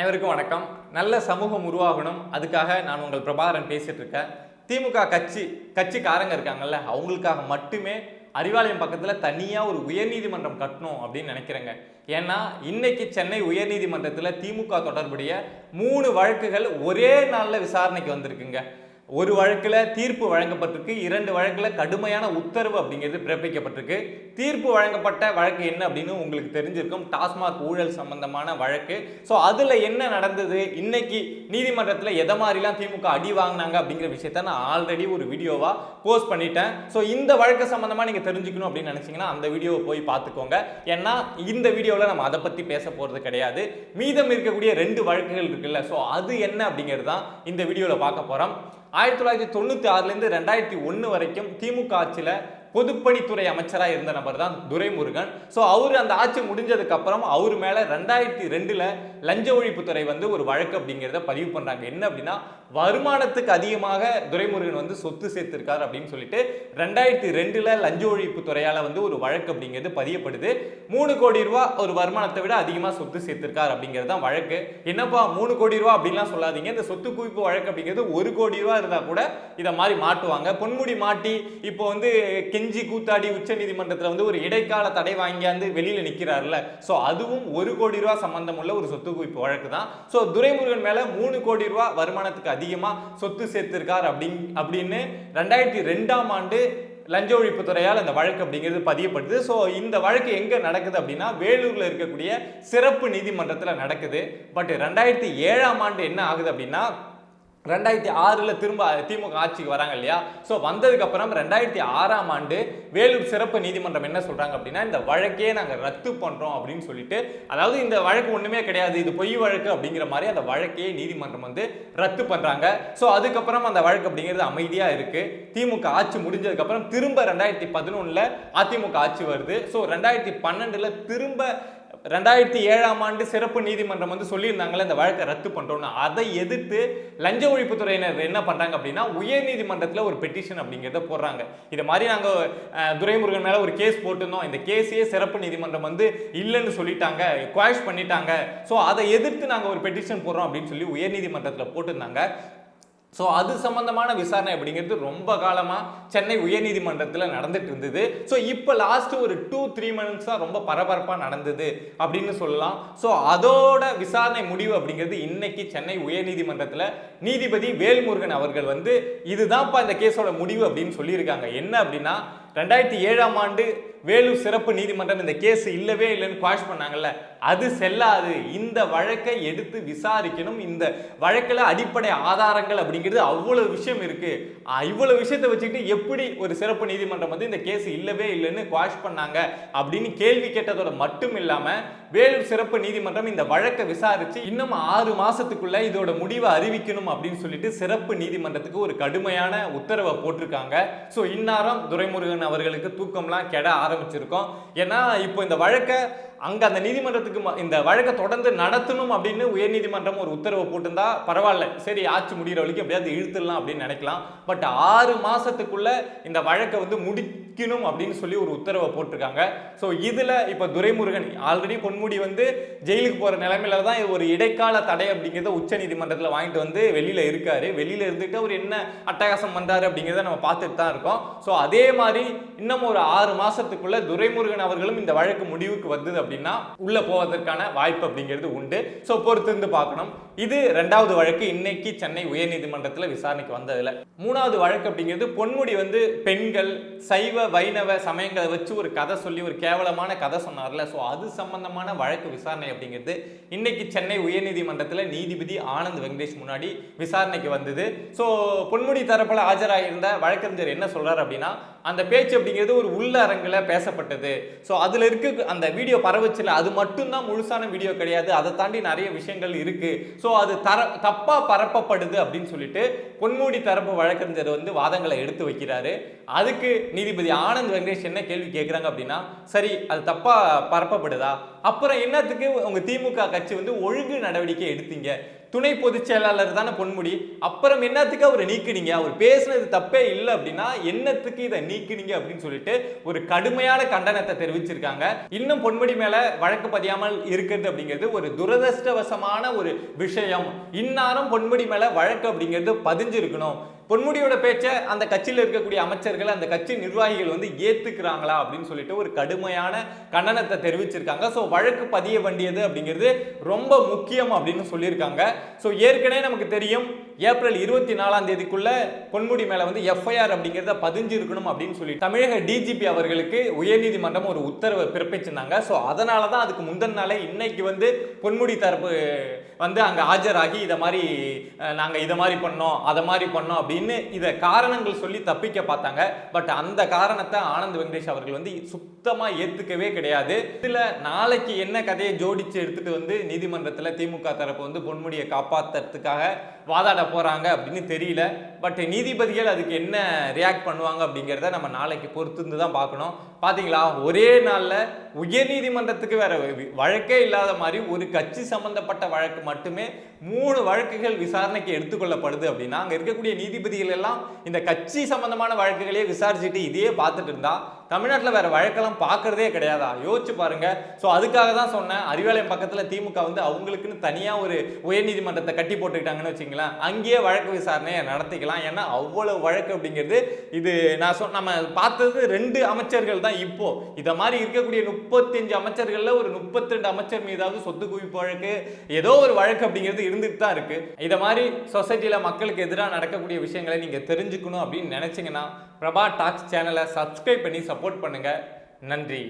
அனைவருக்கும் வணக்கம். நல்ல சமூகம் உருவாகணும், அதுக்காக நான் உங்கள் பிரபாகரன் பேசிட்டு இருக்கேன். திமுக கட்சிக்காரங்க இருக்காங்கல்ல, அவங்களுக்காக மட்டுமே அறிவாலயம் பக்கத்தில் தனியாக ஒரு உயர்நீதிமன்றம் கட்டணும் அப்படின்னு நினைக்கிறேங்க. ஏன்னா இன்னைக்கு சென்னை உயர்நீதிமன்றத்தில் திமுக தொடர்புடைய 3 வழக்குகள் ஒரே நாளில் விசாரணைக்கு வந்திருக்குங்க. ஒரு வழக்கில் தீர்ப்பு வழங்கப்பட்டிருக்கு, 2 வழக்கில் கடுமையான உத்தரவு அப்படிங்கிறது பிறப்பிக்கப்பட்டிருக்கு. தீர்ப்பு வழங்கப்பட்ட வழக்கு என்ன அப்படின்னு உங்களுக்கு தெரிஞ்சிருக்கும், டாஸ்மாக் ஊழல் சம்பந்தமான வழக்கு. ஸோ அதில் என்ன நடந்தது, இன்னைக்கு நீதிமன்றத்தில் எதை மாதிரிலாம் திமுக அடி வாங்கினாங்க அப்படிங்கிற விஷயத்த நான் ஆல்ரெடி ஒரு வீடியோவாக போஸ்ட் பண்ணிட்டேன். ஸோ இந்த வழக்கு சம்பந்தமாக நீங்கள் தெரிஞ்சுக்கணும் அப்படின்னு நினச்சிங்கன்னா அந்த வீடியோவை போய் பார்த்துக்கோங்க. ஏன்னா இந்த வீடியோவில் நம்ம அதை பற்றி பேச போகிறது கிடையாது. மீதம் இருக்கக்கூடிய 2 வழக்குகள் இருக்குல்ல, ஸோ அது என்ன அப்படிங்கிறது தான் இந்த வீடியோவில் பார்க்க போகிறோம். 1996லேருந்து 2001 வரைக்கும் திமுக ஆட்சியில் பொதுப்பணித்துறை அமைச்சராக இருந்த நபர் தான் துரைமுருகன். ஸோ அவர் அந்த ஆட்சி முடிஞ்சதுக்கு அப்புறம் அவர் மேலே 2002ல் லஞ்ச ஒழிப்புத்துறை ஒரு வழக்கு அப்படிங்கிறத பதிவு பண்ணுறாங்க. என்ன அப்படின்னா, வருமானத்துக்கு அதிகமாக துரைமுருகன் சொத்து சேர்த்திருக்காரு அப்படின்னு சொல்லிட்டு 2002ல் லஞ்ச ஒழிப்புத்துறையால் ஒரு வழக்கு அப்படிங்கிறது பதியப்படுது. 3 கோடி ரூபா ஒரு வருமானத்தை விட அதிகமாக சொத்து சேர்த்திருக்காரு அப்படிங்கிறது தான் வழக்கு. என்னப்பா 3 கோடி ரூபா அப்படின்லாம் சொல்லாதீங்க, இந்த சொத்து குவிப்பு வழக்கு அப்படிங்கிறது 1 கோடி ரூபா இருந்தால் கூட இதை மாதிரி மாட்டுவாங்க. பொன்முடி மாட்டி இப்போ கெஞ்சி கூத்தாடி உச்ச நீதிமன்றத்தில் ஒரு இடைக்கால தடை வாங்கியாந்து வெளியில நிக்கிறார்ல, சோ அதுவும் 1 கோடி ரூபாய் சம்பந்தம் உள்ள ஒரு சொத்து குவிப்பு வழக்கு தான். சோ துரைமுருகன் மேல 3 கோடி ரூபாய் வருமானத்துக்கு அதிகமா சொத்து சேர்த்திருக்கார் அப்படின்னு 2002ஆம் ஆண்டு லஞ்ச ஒழிப்புத்துறையால் அந்த வழக்கு அப்படிங்கிறது பதியப்படுது. ஸோ இந்த வழக்கு எங்க நடக்குது அப்படின்னா, வேலூர்ல இருக்கக்கூடிய சிறப்பு நீதிமன்றத்தில் நடக்குது. பட் 2007ஆம் ஆண்டு என்ன ஆகுது அப்படின்னா, 2006ல் திரும்ப திமுக ஆட்சிக்கு வராங்க இல்லையா, ஸோ வந்ததுக்கு அப்புறம் 2006ஆம் ஆண்டு வேலூர் சிறப்பு நீதிமன்றம் என்ன சொல்றாங்க அப்படின்னா, இந்த வழக்கையே நாங்கள் ரத்து பண்றோம் அப்படின்னு சொல்லிட்டு, அதாவது இந்த வழக்கு ஒண்ணுமே கிடையாது, இது பொய் வழக்கு அப்படிங்கிற மாதிரி அந்த வழக்கையே நீதிமன்றம் ரத்து பண்றாங்க. ஸோ அதுக்கப்புறம் அந்த வழக்கு அப்படிங்கிறது அமைதியா இருக்கு. திமுக ஆட்சி முடிஞ்சதுக்கு அப்புறம் திரும்ப 2011ல் அதிமுக ஆட்சி வருது. ஸோ 2012ல் திரும்ப 2007ஆம் ஆண்டு சிறப்பு நீதிமன்றம் சொல்லியிருந்தாங்களே இந்த வழக்கை ரத்து பண்றோம்னு, அதை எதிர்த்து லஞ்ச ஒழிப்புத்துறையினர் என்ன பண்றாங்க அப்படின்னா, உயர் நீதிமன்றத்தில் ஒரு பெட்டிஷன் அப்படிங்கிறத போடுறாங்க. இது மாதிரி நாங்கள் துரைமுருகன் மேல ஒரு கேஸ் போட்டிருந்தோம், இந்த கேஸையே சிறப்பு நீதிமன்றம் இல்லைன்னு சொல்லிட்டாங்க, குவாஷ் பண்ணிட்டாங்க, ஸோ அதை எதிர்த்து நாங்கள் ஒரு பெட்டிஷன் போடுறோம் அப்படின்னு சொல்லி உயர் நீதிமன்றத்தில் போட்டிருந்தாங்க. ஸோ அது சம்பந்தமான விசாரணை அப்படிங்கிறது ரொம்ப காலமாக சென்னை உயர்நீதிமன்றத்தில் நடந்துட்டு இருந்தது. ஸோ இப்போ லாஸ்ட் ஒரு 2-3 மந்த்ஸாக ரொம்ப பரபரப்பாக நடந்தது அப்படின்னு சொல்லலாம். ஸோ அதோட விசாரணை முடிவு அப்படிங்கிறது இன்னைக்கு சென்னை உயர்நீதிமன்றத்தில் நீதிபதி வேல்முருகன் அவர்கள் இதுதான்ப்பா இந்த கேஸோட முடிவு அப்படின்னு சொல்லியிருக்காங்க. என்ன அப்படின்னா, 2007ஆம் ஆண்டு வேலூர் சிறப்பு நீதிமன்றம் இந்த கேஸ் இல்லவே இல்லைன்னு குவாஷ் பண்ணாங்கல்ல, அது செல்லாது, இந்த வழக்கை எடுத்து விசாரிக்கணும், இந்த வழக்கில் அடிப்படை ஆதாரங்கள் அப்படிங்கிறது அவ்வளவு விஷயம் இருக்கு, இவ்வளவு விஷயத்தை வச்சுக்கிட்டு எப்படி ஒரு சிறப்பு நீதிமன்றம் இந்த கேஸ் இல்லவே இல்லைன்னு குவாஷ் பண்ணாங்க அப்படின்னு கேள்வி கேட்டதோட மட்டும் இல்லாம, வேலூர் சிறப்பு நீதிமன்றம் இந்த வழக்கை விசாரிச்சு இன்னும் 6 மாசத்துக்குள்ள இதோட முடிவை அறிவிக்கணும் அப்படின்னு சொல்லிட்டு சிறப்பு நீதிமன்றத்துக்கு ஒரு கடுமையான உத்தரவை போட்டிருக்காங்க. ஸோ இந்நேரம் துரைமுருகன் அவர்களுக்கு தூக்கம்லாம் கெட ஆரம்பிச்சிருக்கோம். ஏன்னா இப்போ இந்த வழக்கை அங்க அந்த நீதிமன்றத்துக்கு இந்த வழக்கை தொடர்ந்து நடத்தணும் அப்படின்னு உயர்நீதிமன்றம் ஒரு உத்தரவு போட்டிருந்தா பரவாயில்ல, சரி ஆட்சி முடிகிற வரைக்கும் எப்படியாவது இழுத்துடலாம் அப்படின்னு நினைக்கலாம். பட் 6 மாசத்துக்குள்ள இந்த வழக்கை முடிக்கணும் அப்படின்னு சொல்லி ஒரு உத்தரவை போட்டிருக்காங்க. ஸோ இதுல இப்ப துரைமுருகன் ஆல்ரெடி பொன்முடி ஜெயிலுக்கு போற நிலைமையில தான் ஒரு இடைக்கால தடை அப்படிங்கிறத உச்ச நீதிமன்றத்தில் வாங்கிட்டு வெளியில இருக்காரு. வெளியில இருந்துட்டு அவர் என்ன அட்டகாசம் பண்றாரு அப்படிங்கிறத நம்ம பார்த்துட்டு தான் இருக்கோம். ஸோ அதே மாதிரி இன்னும் ஒரு 6 மாசத்துக்குள்ள துரைமுருகன் அவர்களும் இந்த வழக்கு முடிவுக்கு வந்தது அப்படின்னா உள்ள போவதற்கான வாய்ப்பு அப்படிங்கிறது உண்டு. ஸோ பொறுத்திருந்து பார்க்கணும். இது 2வது வழக்கு இன்னைக்கு சென்னை உயர்நீதிமன்றத்தில் விசாரணைக்கு வந்ததுல. 3வது வழக்கு அப்படிங்கிறது பொன்முடி பெண்கள் சைவ வைணவ சமயங்களை வச்சு ஒரு கதை சொல்லி ஒரு கேவலமான கதை சொன்னார்ல, ஸோ அது சம்பந்தமான வழக்கு விசாரணை அப்படிங்கிறது இன்னைக்கு சென்னை உயர்நீதிமன்றத்தில் நீதிபதி ஆனந்த் வெங்கடேஷ் முன்னாடி விசாரணைக்கு வந்தது. ஸோ பொன்முடி தரப்புல ஆஜராகியிருந்த வழக்கறிஞர் என்ன சொல்றாரு அப்படின்னா, அந்த பேச்சு அப்படிங்கிறது ஒரு உள்ள அரங்கில் பேசப்பட்டது. ஸோ அதில் இருக்க அந்த வீடியோ பரவச்சில்ல, அது மட்டும்தான் முழுசான வீடியோ கிடையாது, அதை தாண்டி நிறைய விஷயங்கள் இருக்கு. ஸோ அது தப்பா பரப்பப்படுது அப்படின்னு சொல்லிட்டு பொன்முடி தரப்பு வழக்கறிஞர் வாதங்களை எடுத்து வைக்கிறாரு. அதுக்கு நீதிபதி ஆனந்த் வெங்கடேஷ் என்ன கேள்வி கேட்குறாங்க அப்படின்னா, சரி அது தப்பா பரப்பப்படுதா, அப்புறம் என்னத்துக்கு உங்க திமுக கட்சி ஒழுங்கு நடவடிக்கை எடுத்தீங்க, துணை பொதுச் செயலாளர் தானே பொன்முடி, அப்புறம் என்னத்துக்கு அவர் நீக்குனீங்க? அவர் பேசுனது தப்பே இல்லை அப்படின்னா என்னத்துக்கு இதை நீக்குனீங்க அப்படின்னு சொல்லிட்டு ஒரு கடுமையான கண்டனத்தை தெரிவிச்சிருக்காங்க. இன்னும் பொன்முடி மேல வழக்கு பதியாமல் இருக்கிறது அப்படிங்கிறது ஒரு துரதிர்ஷ்டவசமான ஒரு விஷயம். இன்னாரும் பொன்முடி மேல வழக்கு அப்படிங்கிறது பதிஞ்சிருக்கணும். பொன்முடியோட பேச்சை அந்த கட்சியில் இருக்கக்கூடிய அமைச்சர்கள், அந்த கட்சி நிர்வாகிகள் வந்து ஏத்துக்கிறாங்களா அப்படின்னு சொல்லிட்டு ஒரு கடுமையான கண்டனத்தை தெரிவிச்சிருக்காங்க. ஸோ வழக்கு பதிய வேண்டியது அப்படிங்கிறது ரொம்ப முக்கியம் அப்படின்னு சொல்லியிருக்காங்க. ஸோ ஏற்கனவே நமக்கு தெரியும், ஏப்ரல் 24ஆம் தேதிக்குள்ள பொன்முடி மேல வந்து எஃப்ஐஆர் அப்படிங்கிறத பதிஞ்சு இருக்கணும் அப்படின்னு சொல்லி தமிழக டிஜிபி அவர்களுக்கு உயர்நீதிமன்றம் ஒரு உத்தரவை பிறப்பிச்சிருந்தாங்க. ஸோ அதனால தான் அதுக்கு முந்தின நாளே இன்னைக்கு வந்து பொன்முடி தரப்பு வந்து அங்கே ஆஜராகி இதை மாதிரி நாங்கள் இதை மாதிரி பண்ணோம், அதை மாதிரி பண்ணோம் அப்படின்னு இதை காரணங்கள் சொல்லி தப்பிக்க பார்த்தாங்க. பட் அந்த காரணத்தை ஆனந்த் வெங்கடேஷ் அவர்கள் வந்து சுத்தமாக ஏற்றுக்கவே கிடையாது. இதில் நாளைக்கு என்ன கதையை ஜோடிச்சு எடுத்துட்டு வந்து நீதிமன்றத்தில் திமுக தரப்பு வந்து பொன்முடியை காப்பாற்றுறதுக்காக வாதாட போறாங்க அப்படின்னு தெரியல. பட் நீதிபதிகள் அதுக்கு என்ன ரியாக்ட் பண்ணுவாங்க அப்படிங்கிறத நம்ம நாளைக்கு பொறுத்து தான் பார்க்கணும். பாத்தீங்களா, ஒரே நாள்ல உயர் நீதிமன்றத்துக்கு வேற வழக்கே இல்லாத மாதிரி ஒரு கட்சி சம்பந்தப்பட்ட வழக்கு மட்டுமே 3 வழக்குகள் விசாரணைக்கு எடுத்துக்கொள்ளப்படுது அப்படின்னா அங்க இருக்கக்கூடிய நீதிபதிகள் எல்லாம் இந்த கட்சி சம்பந்தமான வழக்குகளே விசாரிச்சுட்டு இதையே பார்த்துட்டு இருந்தா தமிழ்நாட்டில் வேற வழக்கெல்லாம் பார்க்கறதே கிடையாதா? யோசிச்சு பாருங்க. ஸோ அதுக்காக தான் சொன்னேன், அறிவாலயம் பக்கத்தில் திமுக வந்து அவங்களுக்குன்னு தனியாக ஒரு உயர்நீதிமன்றத்தை கட்டி போட்டுக்கிட்டாங்கன்னு வச்சுங்களேன், அங்கேயே வழக்கு விசாரணையை நடத்திக்கலாம். ஏன்னா அவ்வளவு வழக்கு அப்படிங்கிறது இது நம்ம பார்த்தது 2 அமைச்சர்கள் தான். இப்போ இதை மாதிரி இருக்கக்கூடிய 35 அமைச்சர்கள்ல ஒரு 32 அமைச்சர் மீதாவது சொத்து குவிப்பு வழக்கு, ஏதோ ஒரு வழக்கு அப்படிங்கிறது இருந்துட்டு தான் இருக்கு. இதை மாதிரி சொசைட்டியில் மக்களுக்கு எதிராக நடக்கக்கூடிய விஷயங்களை நீங்க தெரிஞ்சுக்கணும் அப்படின்னு நினைச்சீங்கன்னா பிரபா டாக்ஸ் சேனலை சப்ஸ்கிரைப் பண்ணி சப்போர்ட் பண்ணுங்க. நன்றி.